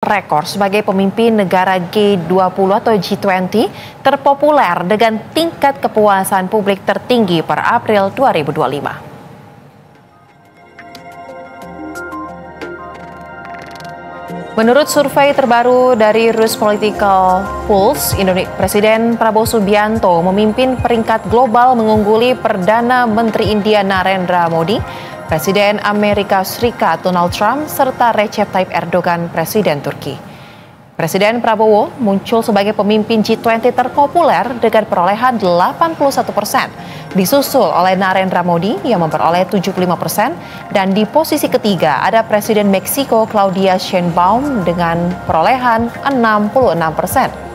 rekor sebagai pemimpin negara G20 atau G20 terpopuler dengan tingkat kepuasan publik tertinggi per April 2025. Menurut survei terbaru dari Rus Political Pulse, Presiden Prabowo Subianto memimpin peringkat global mengungguli Perdana Menteri India Narendra Modi, Presiden Amerika Serikat Donald Trump, serta Recep Tayyip Erdogan, Presiden Turki. Presiden Prabowo muncul sebagai pemimpin G20 terpopuler dengan perolehan 81%, disusul oleh Narendra Modi yang memperoleh 75%, dan di posisi ketiga ada Presiden Meksiko Claudia Sheinbaum dengan perolehan 66%.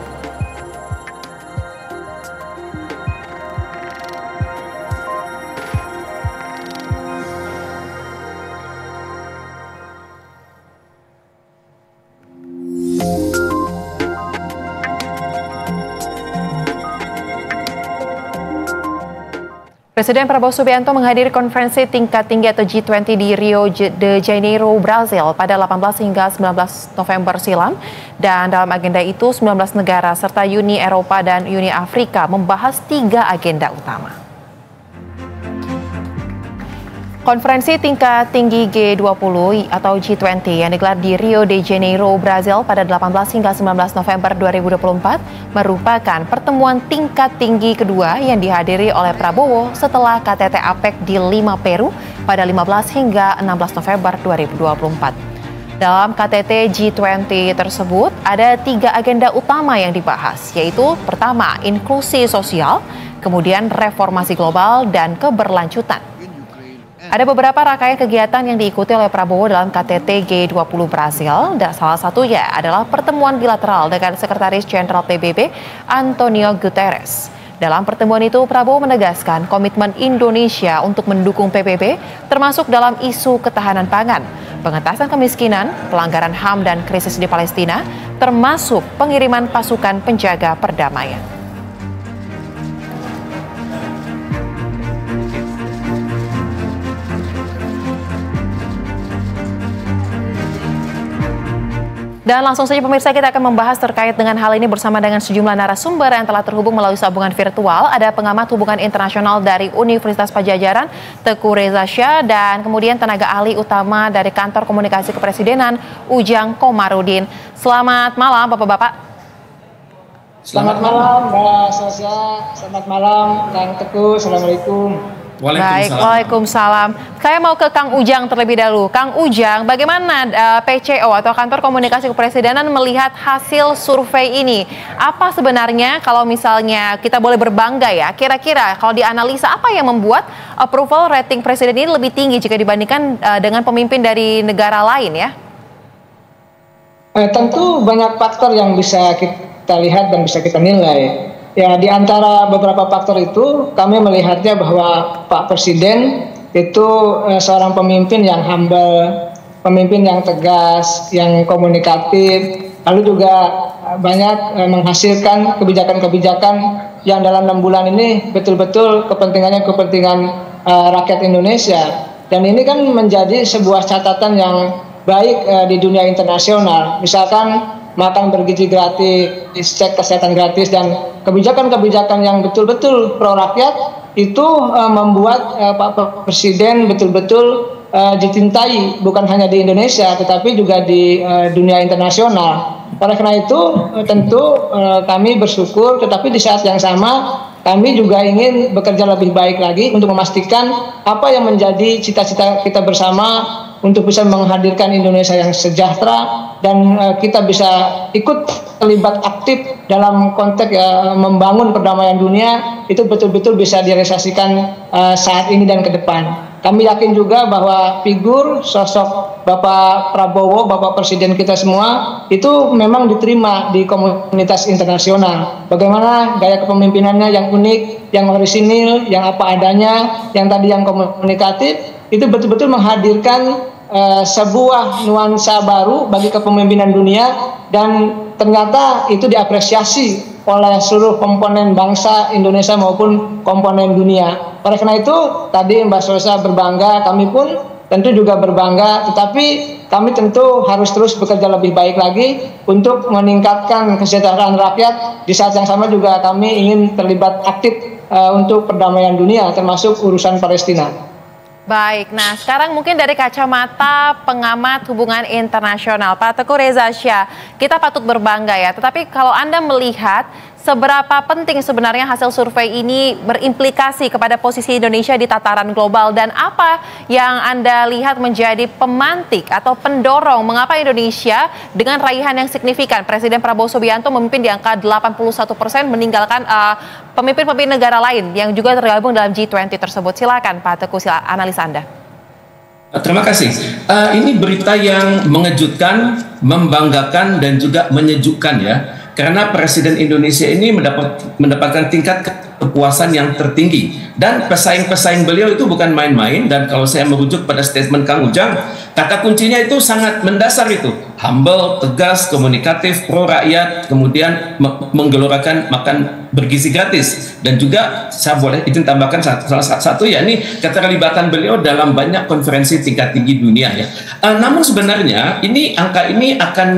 Presiden Prabowo Subianto menghadiri konferensi tingkat tinggi atau G20 di Rio de Janeiro, Brazil pada 18 hingga 19 November silam. Dan dalam agenda itu 19 negara serta Uni Eropa dan Uni Afrika membahas 3 agenda utama. Konferensi tingkat tinggi G20 atau G20 yang digelar di Rio de Janeiro, Brazil pada 18 hingga 19 November 2024 merupakan pertemuan tingkat tinggi kedua yang dihadiri oleh Prabowo setelah KTT APEC di Lima, Peru pada 15 hingga 16 November 2024. Dalam KTT G20 tersebut ada 3 agenda utama yang dibahas, yaitu pertama, inklusi sosial, kemudian reformasi global, dan keberlanjutan. Ada beberapa rangkaian kegiatan yang diikuti oleh Prabowo dalam KTT G20 Brazil, dan salah satunya adalah pertemuan bilateral dengan Sekretaris Jenderal PBB Antonio Guterres. Dalam pertemuan itu, Prabowo menegaskan komitmen Indonesia untuk mendukung PBB, termasuk dalam isu ketahanan pangan, pengentasan kemiskinan, pelanggaran HAM, dan krisis di Palestina, termasuk pengiriman pasukan penjaga perdamaian. Dan langsung saja pemirsa, kita akan membahas terkait dengan hal ini bersama dengan sejumlah narasumber yang telah terhubung melalui sambungan virtual. Ada pengamat hubungan internasional dari Universitas Padjadjaran, Teuku Reza Shah, dan kemudian tenaga ahli utama dari Kantor Komunikasi Kepresidenan, Ujang Komarudin. Selamat malam Bapak-Bapak. Selamat malam Mbak Sasha, selamat malam Kang Teguh, Assalamualaikum. Baik, waalaikumsalam. Saya mau ke Kang Ujang terlebih dahulu. Kang Ujang, bagaimana PCO atau Kantor Komunikasi Kepresidenan melihat hasil survei ini? Apa sebenarnya kalau misalnya kita boleh berbangga ya, kira-kira kalau dianalisa apa yang membuat approval rating presiden ini lebih tinggi jika dibandingkan dengan pemimpin dari negara lain ya? Tentu banyak faktor yang bisa kita lihat dan bisa kita nilai. Ya, di antara beberapa faktor itu kami melihatnya bahwa Pak Presiden itu seorang pemimpin yang humble, pemimpin yang tegas, yang komunikatif, lalu juga banyak menghasilkan kebijakan-kebijakan yang dalam 6 bulan ini betul-betul kepentingan rakyat Indonesia. Dan ini kan menjadi sebuah catatan yang baik di dunia internasional. Misalkan makan bergizi gratis, cek kesehatan gratis, dan kebijakan-kebijakan yang betul-betul pro rakyat itu membuat Pak Presiden betul-betul dicintai bukan hanya di Indonesia tetapi juga di dunia internasional. Oleh karena itu tentu kami bersyukur, tetapi di saat yang sama kami juga ingin bekerja lebih baik lagi untuk memastikan apa yang menjadi cita-cita kita bersama untuk bisa menghadirkan Indonesia yang sejahtera dan kita bisa ikut terlibat aktif dalam konteks membangun perdamaian dunia, itu betul-betul bisa direalisasikan saat ini dan ke depan. Kami yakin juga bahwa figur sosok Bapak Prabowo, Bapak Presiden kita semua itu memang diterima di komunitas internasional. Bagaimana gaya kepemimpinannya yang unik, yang orisinil, yang apa adanya, yang tadi yang komunikatif, itu betul-betul menghadirkan sebuah nuansa baru bagi kepemimpinan dunia, dan ternyata itu diapresiasi oleh seluruh komponen bangsa Indonesia maupun komponen dunia. Oleh karena itu tadi Mbak Sosa berbangga, kami pun tentu juga berbangga, tetapi kami tentu harus terus bekerja lebih baik lagi untuk meningkatkan kesejahteraan rakyat. Di saat yang sama juga kami ingin terlibat aktif untuk perdamaian dunia, termasuk urusan Palestina. Baik, nah sekarang mungkin dari kacamata pengamat hubungan internasional, Pak Teguh Reza Shah, kita patut berbangga ya. Tetapi kalau Anda melihat seberapa penting sebenarnya hasil survei ini berimplikasi kepada posisi Indonesia di tataran global, dan apa yang Anda lihat menjadi pemantik atau pendorong mengapa Indonesia dengan raihan yang signifikan, Presiden Prabowo Subianto memimpin di angka 81%, meninggalkan pemimpin-pemimpin negara lain yang juga tergabung dalam G20 tersebut. Silakan Pak Teguh, analis Anda. Terima kasih. Ini berita yang mengejutkan, membanggakan, dan juga menyejukkan ya. Karena Presiden Indonesia ini mendapatkan tingkat kepuasan yang tertinggi. Dan pesaing-pesaing beliau itu bukan main-main. Dan kalau saya merujuk pada statement Kang Ujang, kata kuncinya itu sangat mendasar itu. Humble, tegas, komunikatif, pro rakyat, kemudian menggelorakan makan bergizi gratis. Dan juga saya boleh izin tambahkan salah satu ya, ini keterlibatan beliau dalam banyak konferensi tingkat tinggi dunia ya. Namun sebenarnya angka ini akan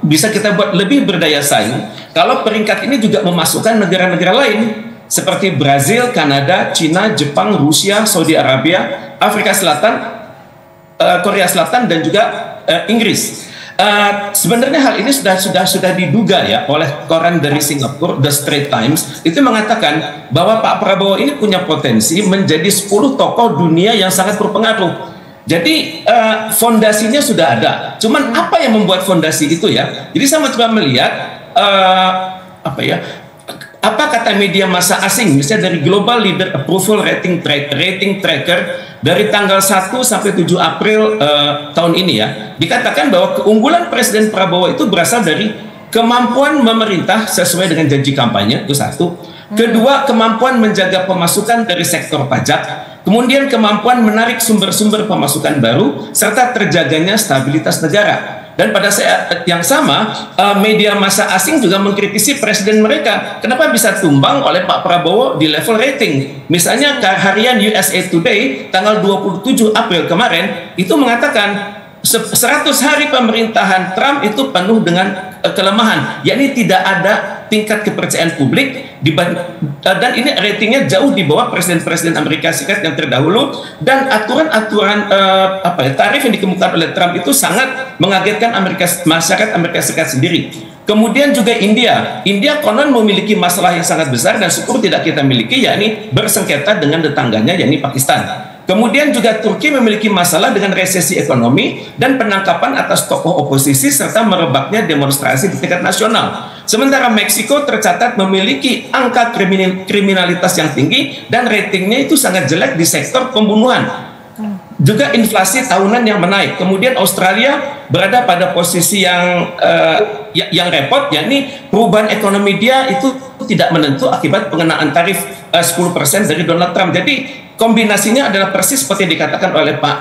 bisa kita buat lebih berdaya saing kalau peringkat ini juga memasukkan negara-negara lain seperti Brazil, Kanada, Cina, Jepang, Rusia, Saudi Arabia, Afrika Selatan, Korea Selatan, dan juga Inggris. Sebenarnya hal ini sudah diduga ya oleh koran dari Singapura, The Straits Times, itu mengatakan bahwa Pak Prabowo ini punya potensi menjadi 10 tokoh dunia yang sangat berpengaruh. Jadi fondasinya sudah ada. Cuman apa yang membuat fondasi itu ya? Jadi saya coba melihat apa kata media massa asing, misalnya dari Global Leader Approval Rating Tracker dari tanggal 1 sampai 7 April tahun ini ya, dikatakan bahwa keunggulan Presiden Prabowo itu berasal dari kemampuan memerintah sesuai dengan janji kampanye, itu satu. Kedua, kemampuan menjaga pemasukan dari sektor pajak. Kemudian kemampuan menarik sumber-sumber pemasukan baru, serta terjaganya stabilitas negara. Dan pada saat yang sama, media massa asing juga mengkritisi presiden mereka. Kenapa bisa tumbang oleh Pak Prabowo di level rating? Misalnya harian USA Today tanggal 27 April kemarin, itu mengatakan 100 hari pemerintahan Trump itu penuh dengan kelemahan, yakni tidak ada tingkat kepercayaan publik dan ini ratingnya jauh di bawah presiden-presiden Amerika Serikat yang terdahulu, dan aturan-aturan tarif yang dikemukakan oleh Trump itu sangat mengagetkan masyarakat Amerika Serikat sendiri. Kemudian juga India konon memiliki masalah yang sangat besar dan syukur tidak kita miliki, yakni bersengketa dengan tetangganya yakni Pakistan. Kemudian juga Turki memiliki masalah dengan resesi ekonomi dan penangkapan atas tokoh oposisi serta merebaknya demonstrasi di tingkat nasional. Sementara Meksiko tercatat memiliki angka kriminalitas yang tinggi dan ratingnya itu sangat jelek di sektor pembunuhan. Juga inflasi tahunan yang menaik. Kemudian Australia berada pada posisi yang repot, yakni perubahan ekonomi dia itu tidak menentu akibat pengenaan tarif 10% dari Donald Trump. Jadi kombinasinya adalah persis seperti yang dikatakan oleh Pak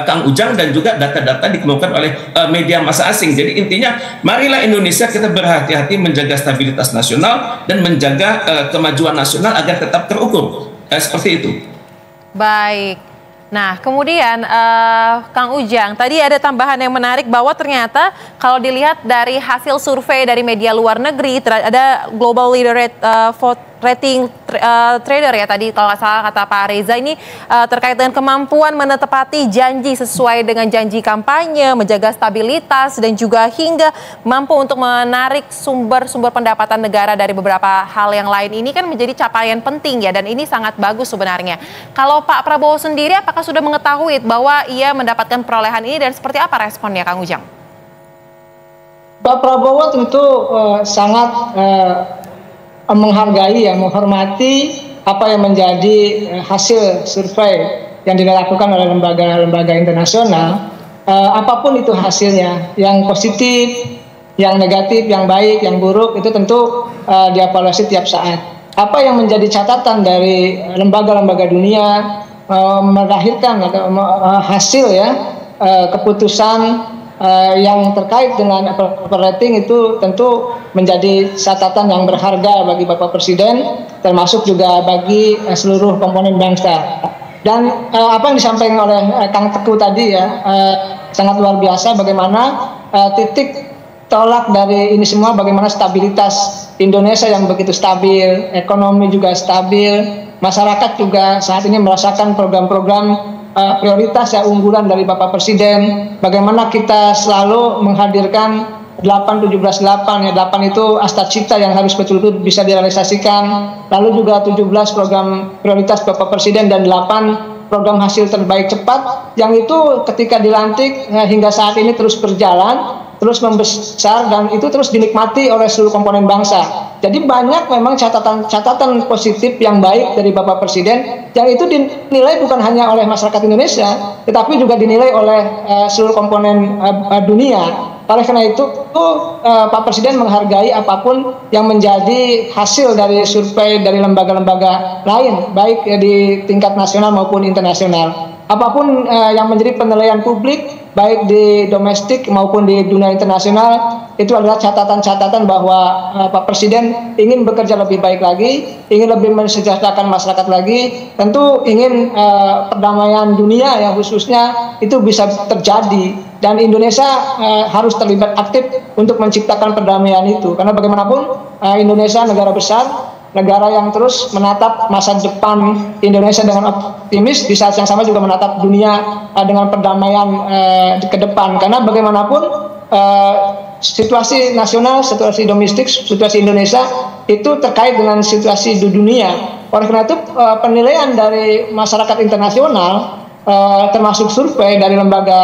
Kang Ujang dan juga data-data dikemukakan oleh media massa asing. Jadi intinya, marilah Indonesia kita berhati-hati menjaga stabilitas nasional dan menjaga kemajuan nasional agar tetap terukur. Seperti itu. Baik. Nah, kemudian Kang Ujang, tadi ada tambahan yang menarik bahwa ternyata kalau dilihat dari hasil survei dari media luar negeri, ada Global Leader Rating Trader ya tadi kalau nggak salah kata Pak Reza, ini terkait dengan kemampuan menepati janji sesuai dengan janji kampanye, menjaga stabilitas, dan juga hingga mampu untuk menarik sumber-sumber pendapatan negara dari beberapa hal yang lain. Ini kan menjadi capaian penting ya, dan ini sangat bagus sebenarnya. Kalau Pak Prabowo sendiri apakah sudah mengetahui bahwa ia mendapatkan perolehan ini, dan seperti apa responnya Kang Ujang? Pak Prabowo tentu sangat menghargai, menghormati apa yang menjadi hasil survei yang dilakukan oleh lembaga-lembaga internasional. Apapun itu hasilnya, yang positif, yang negatif, yang baik, yang buruk, itu tentu dievaluasi tiap saat. Apa yang menjadi catatan dari lembaga-lembaga dunia melahirkan hasil keputusan yang terkait dengan approval rating itu tentu menjadi catatan yang berharga bagi Bapak Presiden, termasuk juga bagi seluruh komponen bangsa. Dan apa yang disampaikan oleh Kang Teguh tadi ya sangat luar biasa bagaimana titik tolak dari ini semua, bagaimana stabilitas Indonesia yang begitu stabil, ekonomi juga stabil, masyarakat juga saat ini merasakan program-program prioritas ya unggulan dari Bapak Presiden. Bagaimana kita selalu menghadirkan 8-17-8 ya, 8 itu astacita yang harus betul-betul bisa direalisasikan. Lalu juga 17 program prioritas Bapak Presiden dan 8 program hasil terbaik cepat yang itu ketika dilantik hingga saat ini terus berjalan, terus membesar dan itu terus dinikmati oleh seluruh komponen bangsa. Jadi banyak memang catatan positif yang baik dari Bapak Presiden yang itu dinilai bukan hanya oleh masyarakat Indonesia, tetapi juga dinilai oleh seluruh komponen dunia. Oleh karena itu Pak Presiden menghargai apapun yang menjadi hasil dari survei dari lembaga-lembaga lain, baik di tingkat nasional maupun internasional. Apapun yang menjadi penilaian publik, baik di domestik maupun di dunia internasional, itu adalah catatan-catatan bahwa Pak Presiden ingin bekerja lebih baik lagi, ingin lebih mensejahterakan masyarakat lagi, tentu ingin perdamaian dunia yang khususnya itu bisa terjadi. Dan Indonesia harus terlibat aktif untuk menciptakan perdamaian itu. Karena bagaimanapun Indonesia negara besar, negara yang terus menatap masa depan Indonesia dengan optimis, di saat yang sama juga menatap dunia dengan perdamaian ke depan. Karena bagaimanapun situasi nasional, situasi domestik, situasi Indonesia itu terkait dengan situasi di dunia. Oleh karena itu penilaian dari masyarakat internasional, termasuk survei dari lembaga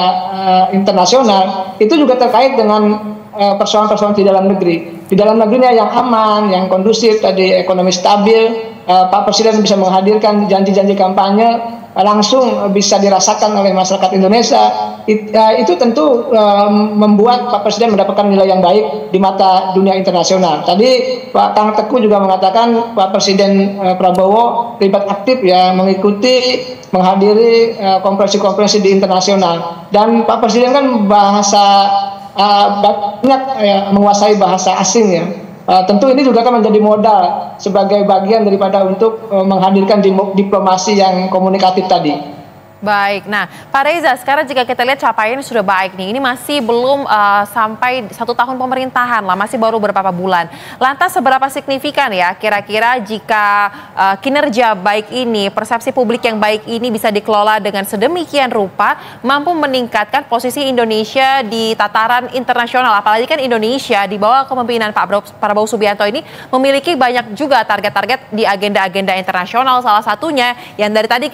internasional, itu juga terkait dengan persoalan-persoalan di dalam negeri. Di dalam negerinya yang aman, yang kondusif, tadi ekonomi stabil, Pak Presiden bisa menghadirkan janji-janji kampanye langsung bisa dirasakan oleh masyarakat Indonesia. Itu tentu membuat Pak Presiden mendapatkan nilai yang baik di mata dunia internasional. Tadi Pak Kang Teguh juga mengatakan Pak Presiden Prabowo terlibat aktif ya, mengikuti, menghadiri konferensi-konferensi di internasional. Dan Pak Presiden kan banyak menguasai bahasa asing ya. Tentu ini juga akan menjadi modal sebagai bagian daripada untuk menghadirkan diplomasi yang komunikatif tadi. Baik, nah Pak Reza, sekarang jika kita lihat capaiannya sudah baik nih, ini masih belum sampai 1 tahun pemerintahan lah, masih baru beberapa bulan. Lantas seberapa signifikan ya kira-kira jika kinerja baik ini, persepsi publik yang baik ini bisa dikelola dengan sedemikian rupa, mampu meningkatkan posisi Indonesia di tataran internasional, apalagi kan Indonesia di bawah kepemimpinan Pak Prabowo Subianto ini memiliki banyak juga target-target di agenda-agenda internasional, salah satunya yang dari tadi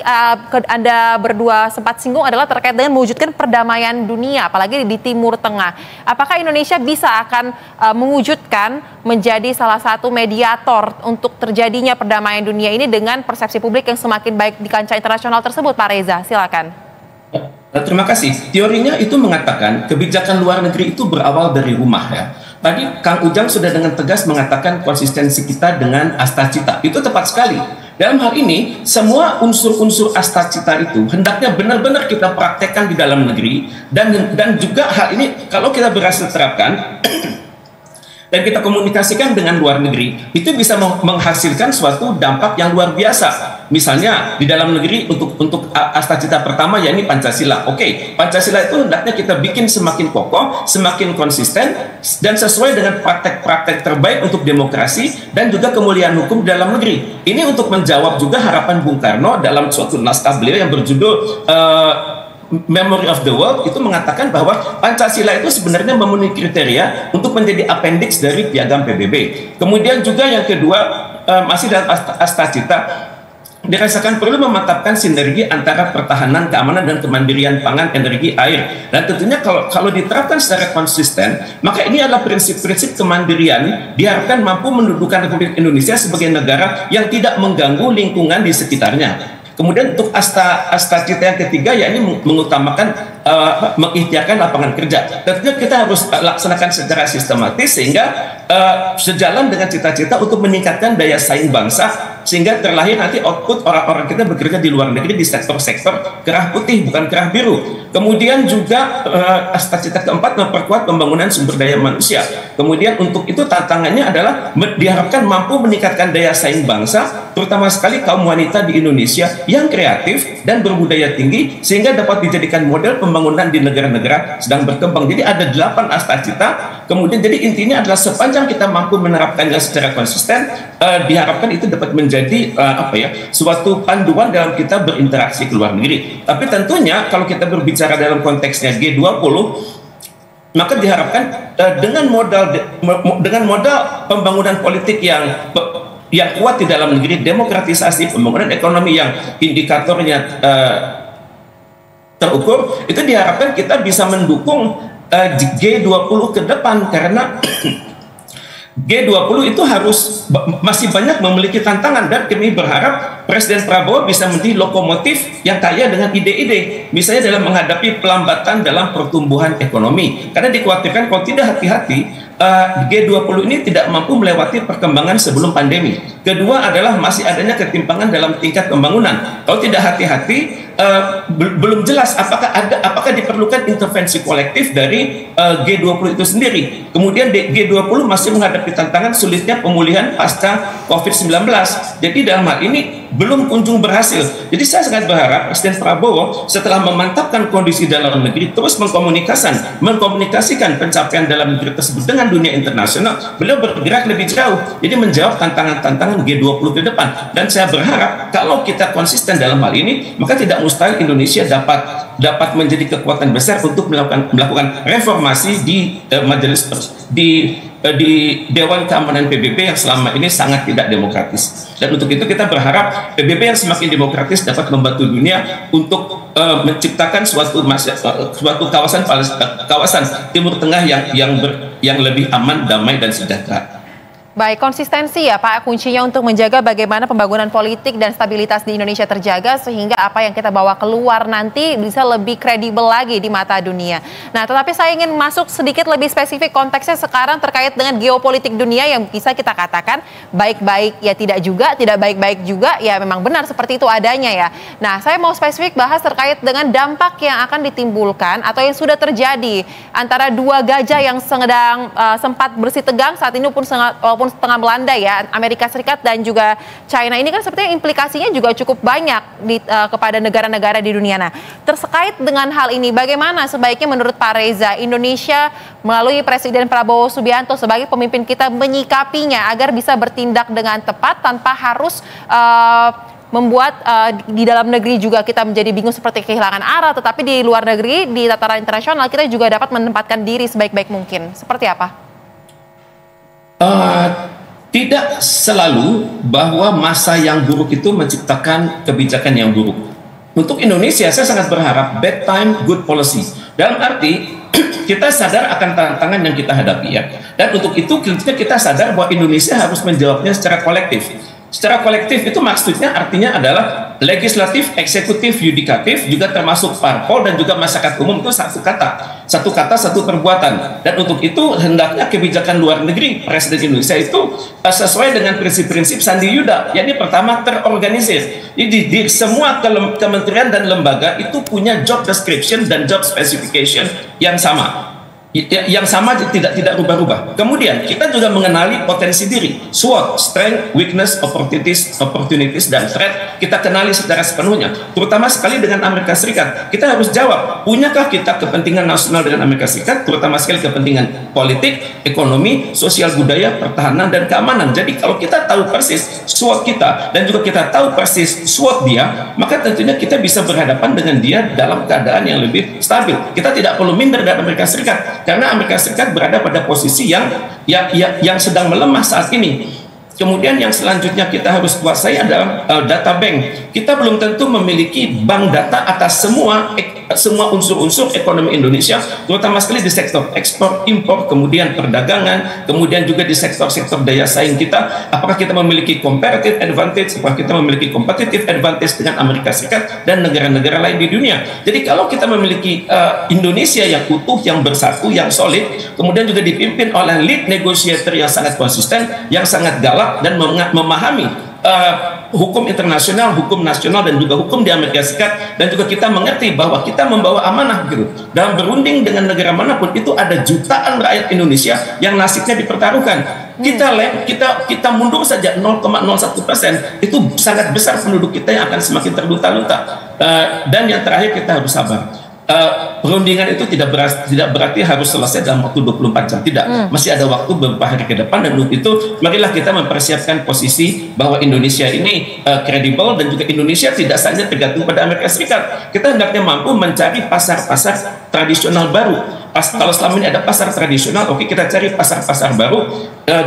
Anda berdua sempat singgung adalah terkait dengan mewujudkan perdamaian dunia, apalagi di Timur Tengah. Apakah Indonesia bisa akan mewujudkan menjadi salah satu mediator untuk terjadinya perdamaian dunia ini dengan persepsi publik yang semakin baik di kancah internasional tersebut, Pak Reza? Silakan. Terima kasih. Teorinya itu mengatakan kebijakan luar negeri itu berawal dari rumah ya. Tadi Kang Ujang sudah dengan tegas mengatakan konsistensi kita dengan astacita. Itu tepat sekali. Dalam hal ini, semua unsur-unsur astacita itu hendaknya benar-benar kita praktekkan di dalam negeri, dan juga hal ini kalau kita berhasil terapkan dan kita komunikasikan dengan luar negeri, itu bisa menghasilkan suatu dampak yang luar biasa. Misalnya di dalam negeri untuk astacita pertama yakni Pancasila. Oke, Pancasila itu hendaknya kita bikin semakin kokoh, semakin konsisten, dan sesuai dengan praktek-praktek terbaik untuk demokrasi dan juga kemuliaan hukum dalam negeri. Ini untuk menjawab juga harapan Bung Karno dalam suatu naskah beliau yang berjudul Memory of the World, itu mengatakan bahwa Pancasila itu sebenarnya memenuhi kriteria untuk menjadi appendix dari Piagam PBB. Kemudian juga yang kedua, masih dalam astacita, dirasakan perlu memantapkan sinergi antara pertahanan, keamanan, dan kemandirian pangan, energi, air. Dan tentunya kalau diterapkan secara konsisten, maka ini adalah prinsip-prinsip kemandirian diharapkan mampu mendudukan Republik Indonesia sebagai negara yang tidak mengganggu lingkungan di sekitarnya. Kemudian untuk astacita yang ketiga, yakni mengutamakan mengikhtiarkan lapangan kerja. Tentunya kita harus laksanakan secara sistematis sehingga sejalan dengan cita-cita untuk meningkatkan daya saing bangsa sehingga terlahir nanti output orang-orang kita bekerja di luar negeri di sektor-sektor kerah putih, bukan kerah biru. Kemudian juga cita keempat, memperkuat pembangunan sumber daya manusia. Kemudian untuk itu tantangannya adalah diharapkan mampu meningkatkan daya saing bangsa, terutama sekali kaum wanita di Indonesia yang kreatif dan berbudaya tinggi, sehingga dapat dijadikan model pembangunan di negara-negara sedang berkembang. Jadi ada 8 cita. Kemudian jadi intinya adalah sepanjang kita mampu menerapkannya secara konsisten, diharapkan itu dapat menjadi suatu panduan dalam kita berinteraksi ke luar negeri. Tapi tentunya kalau kita berbicara dalam konteksnya G20, maka diharapkan dengan modal pembangunan politik yang kuat di dalam negeri, demokratisasi, pembangunan ekonomi yang indikatornya terukur, itu diharapkan kita bisa mendukung G20 ke depan, karena G20 itu masih banyak memiliki tantangan, dan kami berharap Presiden Prabowo bisa menjadi lokomotif yang kaya dengan ide-ide, misalnya dalam menghadapi pelambatan dalam pertumbuhan ekonomi, karena dikhawatirkan kalau tidak hati-hati G20 ini tidak mampu melewati perkembangan sebelum pandemi. Kedua adalah masih adanya ketimpangan dalam tingkat pembangunan. Kalau tidak hati-hati, belum jelas apakah diperlukan intervensi kolektif dari G20 itu sendiri. Kemudian G20 masih menghadapi tantangan sulitnya pemulihan pasca COVID-19. Jadi dalam hal ini belum kunjung berhasil. Jadi saya sangat berharap Presiden Prabowo setelah memantapkan kondisi dalam negeri terus mengkomunikasikan pencapaian dalam negeri tersebut dengan dunia internasional. Beliau bergerak lebih jauh, jadi menjawab tantangan-tantangan G20 ke depan. Dan saya berharap kalau kita konsisten dalam hal ini, maka tidak mustahil Indonesia dapat menjadi kekuatan besar untuk melakukan reformasi di di Dewan Keamanan PBB yang selama ini sangat tidak demokratis. Dan untuk itu kita berharap PBB yang semakin demokratis dapat membantu dunia untuk menciptakan suatu kawasan Timur Tengah yang lebih aman, damai, dan sejahtera. Baik, konsistensi ya Pak kuncinya untuk menjaga bagaimana pembangunan politik dan stabilitas di Indonesia terjaga, sehingga apa yang kita bawa keluar nanti bisa lebih kredibel lagi di mata dunia. Nah, tetapi saya ingin masuk sedikit lebih spesifik konteksnya sekarang terkait dengan geopolitik dunia yang bisa kita katakan baik-baik ya tidak juga, tidak baik-baik juga ya, memang benar seperti itu adanya ya. Nah, saya mau spesifik bahas terkait dengan dampak yang akan ditimbulkan atau yang sudah terjadi antara dua gajah yang sedang sempat bersih tegang saat ini walaupun setengah melanda ya, Amerika Serikat dan juga China. Ini kan sepertinya implikasinya juga cukup banyak kepada negara-negara di dunia. Nah, terkait dengan hal ini, bagaimana sebaiknya menurut Pak Reza Indonesia melalui Presiden Prabowo Subianto sebagai pemimpin kita menyikapinya agar bisa bertindak dengan tepat tanpa harus membuat di dalam negeri juga kita menjadi bingung seperti kehilangan arah, tetapi di luar negeri, di tataran internasional kita juga dapat menempatkan diri sebaik-baik mungkin. Seperti apa? Tidak selalu bahwa masa yang buruk itu menciptakan kebijakan yang buruk. Untuk Indonesia, saya sangat berharap bad time, good policy. Dalam arti kita sadar akan tantangan yang kita hadapi ya. Dan untuk itu kita sadar bahwa Indonesia harus menjawabnya secara kolektif. Secara kolektif itu maksudnya artinya adalah legislatif, eksekutif, yudikatif, juga termasuk parpol dan juga masyarakat umum, itu satu kata, satu perbuatan. Dan untuk itu hendaknya kebijakan luar negeri Presiden Indonesia itu sesuai dengan prinsip-prinsip Sandi Yuda, yakni pertama terorganisir. Jadi di semua kementerian dan lembaga itu punya job description dan job specification yang sama. Tidak rubah-rubah. Kemudian kita juga mengenali potensi diri, SWOT, strength, weakness, opportunities, dan threat. Kita kenali secara sepenuhnya, terutama sekali dengan Amerika Serikat. Kita harus jawab, punyakah kita kepentingan nasional dengan Amerika Serikat, terutama sekali kepentingan politik, ekonomi, sosial, budaya, pertahanan, dan keamanan. Jadi kalau kita tahu persis SWOT kita dan juga kita tahu persis SWOT dia, maka tentunya kita bisa berhadapan dengan dia dalam keadaan yang lebih stabil. Kita tidak perlu minder dari Amerika Serikat, karena Amerika Serikat berada pada posisi yang sedang melemah saat ini. Kemudian yang selanjutnya kita harus kuasai adalah data bank. Kita belum tentu memiliki bank data atas semua unsur-unsur ekonomi Indonesia, terutama sekali di sektor ekspor, impor, kemudian perdagangan, kemudian juga di sektor-sektor daya saing kita. Apakah kita memiliki comparative advantage, apakah kita memiliki competitive advantage dengan Amerika Serikat dan negara-negara lain di dunia. Jadi kalau kita memiliki Indonesia yang utuh, yang bersatu, yang solid, kemudian juga dipimpin oleh lead negotiator yang sangat konsisten, yang sangat galak dan memahami hukum internasional, hukum nasional, dan juga hukum di Amerika Serikat, dan juga kita mengerti bahwa kita membawa amanah gitu. Dalam berunding dengan negara manapun itu ada jutaan rakyat Indonesia yang nasibnya dipertaruhkan. Kita mundur saja 0,01%, itu sangat besar penduduk kita yang akan semakin terlunta-lunta. Dan yang terakhir, kita harus sabar. Perundingan itu tidak berarti harus selesai dalam waktu 24 jam, tidak. Masih ada waktu beberapa hari ke depan, dan untuk itu marilah kita mempersiapkan posisi bahwa Indonesia ini kredibel, dan juga Indonesia tidak saja tergantung pada Amerika Serikat. Kita hendaknya mampu mencari pasar-pasar tradisional baru. Kalau selama ini ada pasar tradisional, oke, kita cari pasar-pasar baru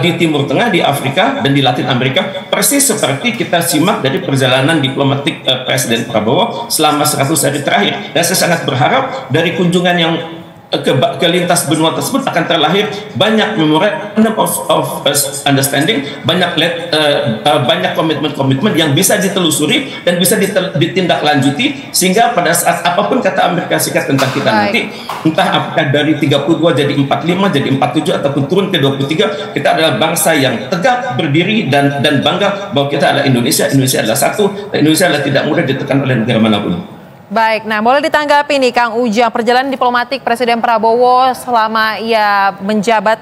di Timur Tengah, di Afrika, dan di Latin Amerika, persis seperti kita simak dari perjalanan diplomatik Presiden Prabowo selama 100 hari terakhir. Dan saya sangat berharap dari kunjungan yang ke lintas benua tersebut akan terlahir banyak memorandum of understanding, banyak komitmen-komitmen yang bisa ditelusuri dan bisa ditindaklanjuti, sehingga pada saat apapun kata Amerika Serikat tentang kita nanti, entah apakah dari 32 jadi 45, jadi 47, ataupun turun ke 23, kita adalah bangsa yang tegak berdiri dan bangga bahwa kita adalah Indonesia adalah satu, dan Indonesia adalah tidak mudah ditekan oleh negara manapun. Baik, nah boleh ditanggapi nih Kang Ujang, perjalanan diplomatik Presiden Prabowo selama ia menjabat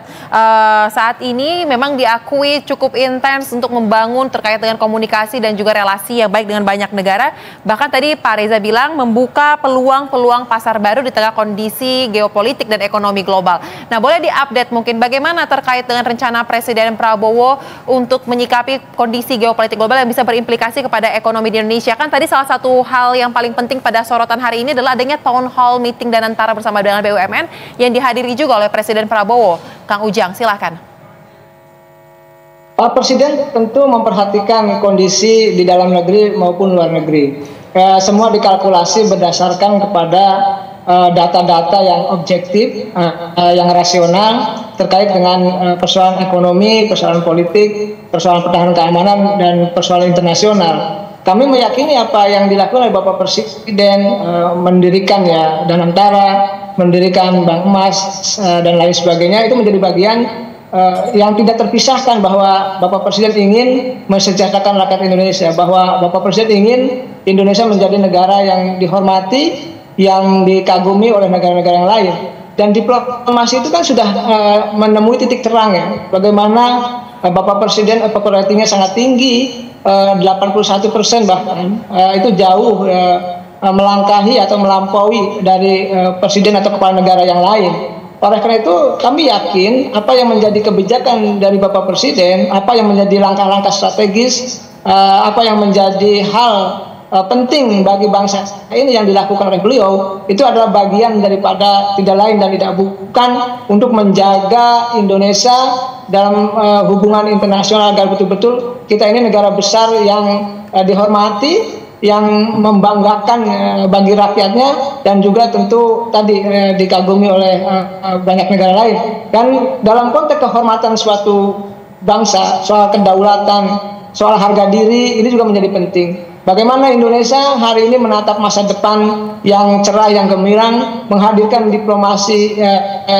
saat ini memang diakui cukup intens untuk membangun terkait dengan komunikasi dan juga relasi yang baik dengan banyak negara. Bahkan tadi Pak Reza bilang membuka peluang-peluang pasar baru di tengah kondisi geopolitik dan ekonomi global. Nah boleh diupdate mungkin bagaimana terkait dengan rencana Presiden Prabowo untuk menyikapi kondisi geopolitik global yang bisa berimplikasi kepada ekonomi di Indonesia. Kan tadi salah satu hal yang paling penting pada sorotan hari ini adalah adanya town hall meeting dan antara bersama dengan BUMN yang dihadiri juga oleh Presiden Prabowo. Kang Ujang, silakan. Pak Presiden tentu memperhatikan kondisi di dalam negeri maupun luar negeri. Semua dikalkulasi berdasarkan kepada data-data yang objektif, yang rasional terkait dengan persoalan ekonomi, persoalan politik, persoalan pertahanan keamanan, dan persoalan internasional. Kami meyakini apa yang dilakukan oleh Bapak Presiden, mendirikan Danantara, mendirikan Bank Emas, dan lain sebagainya, itu menjadi bagian yang tidak terpisahkan bahwa Bapak Presiden ingin mensejahterakan rakyat Indonesia, bahwa Bapak Presiden ingin Indonesia menjadi negara yang dihormati, yang dikagumi oleh negara-negara yang lain. Dan diplomasi itu kan sudah menemui titik terang ya, bagaimana Bapak Presiden approval ratingnya sangat tinggi, 81% bahkan, itu jauh melangkahi atau melampaui dari presiden atau kepala negara yang lain. Oleh karena itu kami yakin apa yang menjadi kebijakan dari Bapak Presiden, apa yang menjadi langkah-langkah strategis, apa yang menjadi hal penting bagi bangsa ini yang dilakukan oleh beliau, itu adalah bagian daripada tidak lain dan tidak bukan untuk menjaga Indonesia dalam hubungan internasional agar betul-betul kita ini negara besar yang dihormati, yang membanggakan bagi rakyatnya, dan juga tentu tadi dikagumi oleh banyak negara lain. Dan dalam konteks kehormatan suatu bangsa, soal kedaulatan, soal harga diri, ini juga menjadi penting. Bagaimana Indonesia hari ini menatap masa depan yang cerah, yang gemilang, menghadirkan diplomasi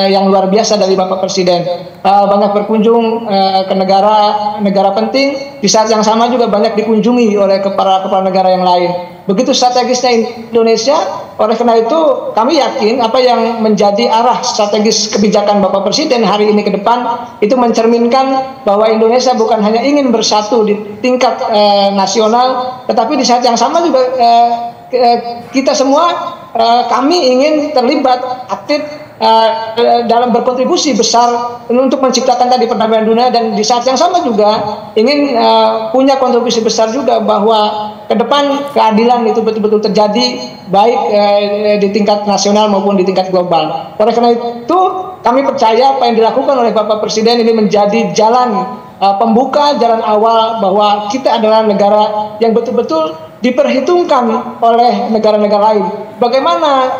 yang luar biasa dari Bapak Presiden. Banyak berkunjung ke negara penting, di saat yang sama juga banyak dikunjungi oleh kepala negara yang lain. Begitu strategisnya Indonesia, oleh karena itu kami yakin apa yang menjadi arah strategis kebijakan Bapak Presiden hari ini ke depan itu mencerminkan bahwa Indonesia bukan hanya ingin bersatu di tingkat nasional, tetapi di saat yang sama juga kita semua kami ingin terlibat aktif dalam berkontribusi besar untuk menciptakan tadi perdamaian dunia, dan di saat yang sama juga ingin punya kontribusi besar juga bahwa ke depan keadilan itu betul-betul terjadi baik di tingkat nasional maupun di tingkat global. Oleh karena itu kami percaya apa yang dilakukan oleh Bapak Presiden ini menjadi jalan pembuka, jalan awal bahwa kita adalah negara yang betul-betul diperhitungkan oleh negara-negara lain. Bagaimana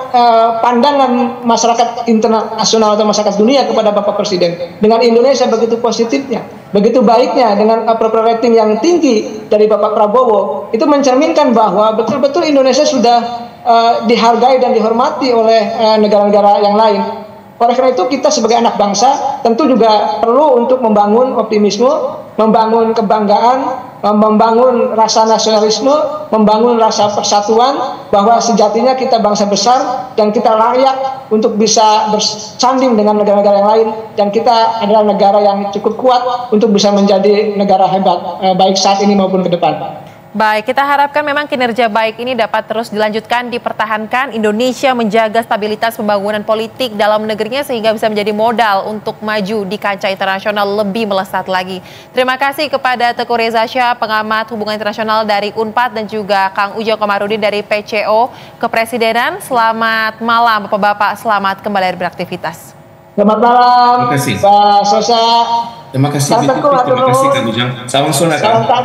pandangan masyarakat internasional atau masyarakat dunia kepada Bapak Presiden dengan Indonesia begitu positifnya, begitu baiknya, dengan approval rating yang tinggi dari Bapak Prabowo, itu mencerminkan bahwa betul-betul Indonesia sudah dihargai dan dihormati oleh negara-negara yang lain. Oleh karena itu kita sebagai anak bangsa tentu juga perlu untuk membangun optimisme, membangun kebanggaan, membangun rasa nasionalisme, membangun rasa persatuan, bahwa sejatinya kita bangsa besar dan kita layak untuk bisa bersanding dengan negara-negara yang lain, dan kita adalah negara yang cukup kuat untuk bisa menjadi negara hebat, baik saat ini maupun ke depan. Baik, kita harapkan memang kinerja baik ini dapat terus dilanjutkan, dipertahankan. Indonesia menjaga stabilitas pembangunan politik dalam negerinya sehingga bisa menjadi modal untuk maju di kancah internasional lebih melesat lagi. Terima kasih kepada Teguh Reza Shah, pengamat hubungan internasional dari UNPAD, dan juga Kang Ujang Komarudin dari PCO Kepresidenan. Selamat malam Bapak-Bapak, selamat kembali beraktivitas. Selamat malam, terima kasih. Pak Sosa. Terima kasih, terima kasih Kang Ujang. Salam sunat.